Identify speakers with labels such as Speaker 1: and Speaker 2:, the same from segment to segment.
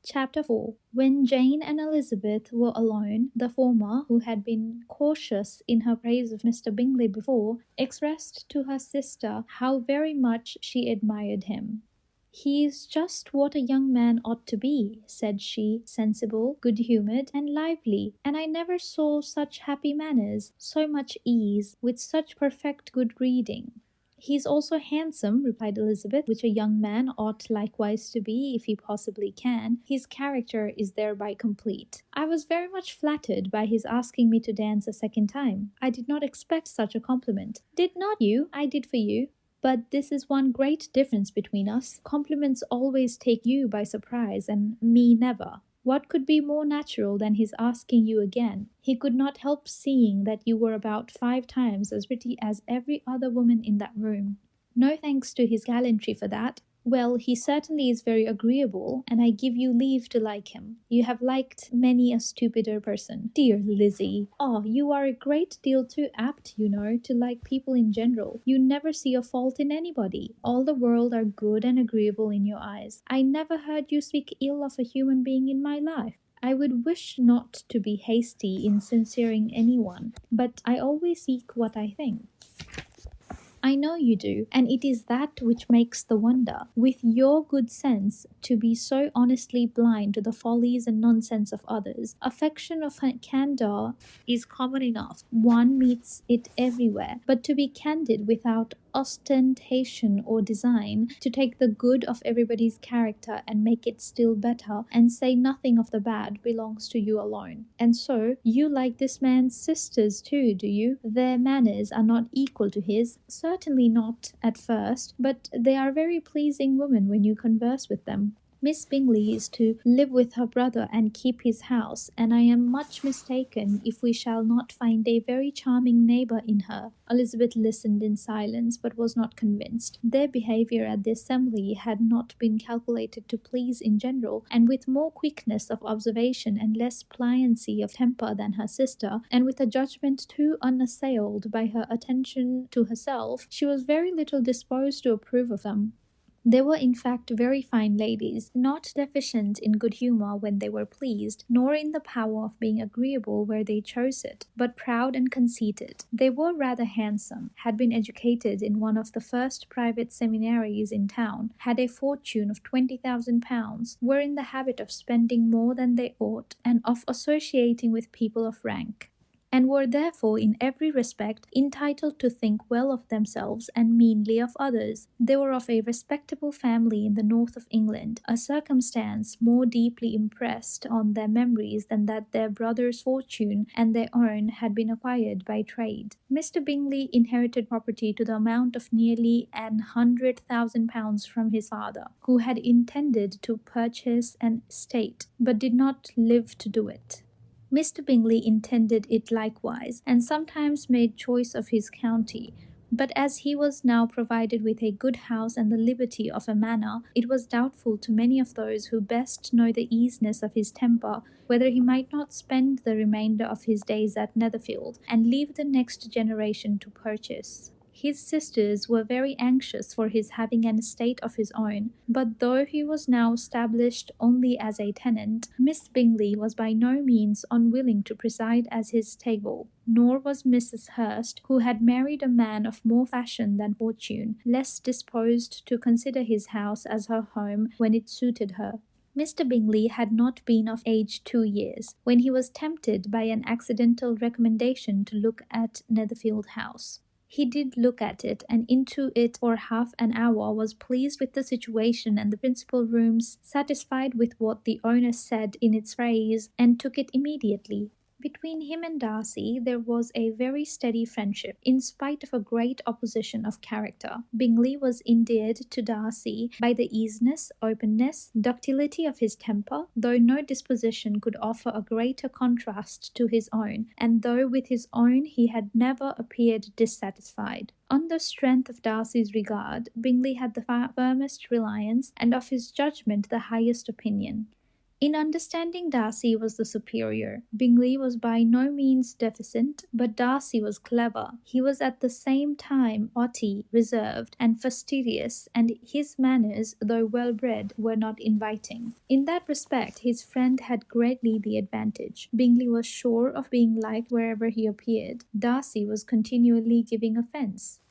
Speaker 1: Chapter 4. When Jane and Elizabeth were alone, the former, who had been cautious in her praise of Mr. Bingley before, expressed to her sister how very much she admired him. "He is just what a young man ought to be," said she, "sensible, good-humoured, and lively, and I never saw such happy manners, so much ease, with such perfect good breeding." "He is also handsome," replied Elizabeth, "which a young man ought likewise to be, if he possibly can. His character is thereby complete. I was very much flattered by his asking me to dance a second time. I did not expect such a compliment." "Did not you? I did for you. But this is one great difference between us. Compliments always take you by surprise, and me never. What could be more natural than his asking you again? He could not help seeing that you were about 5 times as pretty as every other woman in that room. No thanks to his gallantry for that. Well, he certainly is very agreeable, and I give you leave to like him. You have liked many a stupider person." "Dear Lizzie! Ah, you are a great deal too apt, you know, to like people in general. You never see a fault in anybody. All the world are good and agreeable in your eyes. I never heard you speak ill of a human being in my life." "I would wish not to be hasty in censuring anyone, but I always speak what I think." "I know you do, and it is that which makes the wonder, with your good sense, to be so honestly blind to the follies and nonsense of others. Affection of candour is common enough, one meets it everywhere, but to be candid without ostentation or design, to take the good of everybody's character and make it still better, and say nothing of the bad, belongs to you alone. And so, you like this man's sisters too, do you? Their manners are not equal to his, certainly not at first, but they are very pleasing women when you converse with them. Miss Bingley is to live with her brother and keep his house, and I am much mistaken if we shall not find a very charming neighbour in her." Elizabeth listened in silence, but was not convinced. Their behaviour at the assembly had not been calculated to please in general, and with more quickness of observation and less pliancy of temper than her sister, and with a judgment too unassailed by her attention to herself, she was very little disposed to approve of them. They were in fact very fine ladies, not deficient in good humour when they were pleased, nor in the power of being agreeable where they chose it, but proud and conceited. They were rather handsome, had been educated in one of the first private seminaries in town, had a fortune of £20,000, were in the habit of spending more than they ought, and of associating with people of rank, and were therefore in every respect entitled to think well of themselves and meanly of others. They were of a respectable family in the north of England, a circumstance more deeply impressed on their memories than that their brother's fortune and their own had been acquired by trade. Mr. Bingley inherited property to the amount of nearly £100,000 from his father, who had intended to purchase an estate, but did not live to do it. Mr. Bingley intended it likewise, and sometimes made choice of his county, but as he was now provided with a good house and the liberty of a manor, it was doubtful to many of those who best know the easiness of his temper whether he might not spend the remainder of his days at Netherfield, and leave the next generation to purchase. His sisters were very anxious for his having an estate of his own, but though he was now established only as a tenant, Miss Bingley was by no means unwilling to preside as his stable, nor was Mrs. Hurst, who had married a man of more fashion than fortune, less disposed to consider his house as her home when it suited her. Mr. Bingley had not been of age 2 years, when he was tempted by an accidental recommendation to look at Netherfield House. He did look at it, and into it for half an hour, was pleased with the situation and the principal rooms, satisfied with what the owner said in its praise, and took it immediately. Between him and Darcy there was a very steady friendship, in spite of a great opposition of character. Bingley was endeared to Darcy by the easiness, openness, ductility of his temper, though no disposition could offer a greater contrast to his own, and though with his own he had never appeared dissatisfied. On the strength of Darcy's regard, Bingley had the firmest reliance, and of his judgment the highest opinion. In understanding, Darcy was the superior. Bingley was by no means deficient, but Darcy was clever. He was at the same time haughty, reserved, and fastidious, and his manners, though well bred, were not inviting. In that respect, his friend had greatly the advantage. Bingley was sure of being liked wherever he appeared. Darcy was continually giving offence.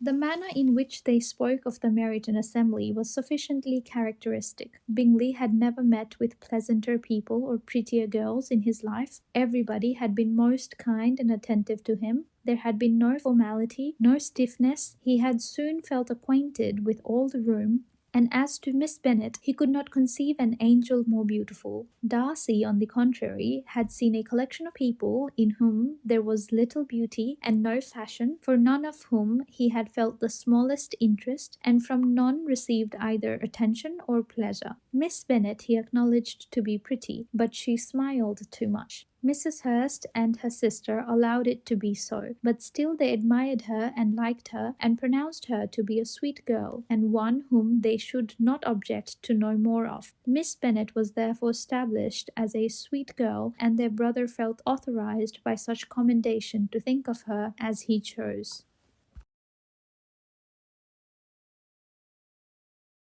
Speaker 1: The manner in which they spoke of the Meryton assembly was sufficiently characteristic. Bingley had never met with pleasanter people or prettier girls in his life. Everybody had been most kind and attentive to him. There had been no formality, no stiffness. He had soon felt acquainted with all the room, and as to Miss Bennet, he could not conceive an angel more beautiful. Darcy, on the contrary, had seen a collection of people in whom there was little beauty and no fashion, for none of whom he had felt the smallest interest, and from none received either attention or pleasure. Miss Bennet he acknowledged to be pretty, but she smiled too much. Mrs. Hurst and her sister allowed it to be so, but still they admired her and liked her, and pronounced her to be a sweet girl, and one whom they should not object to know more of. Miss Bennet was therefore established as a sweet girl, and their brother felt authorized by such commendation to think of her as he chose.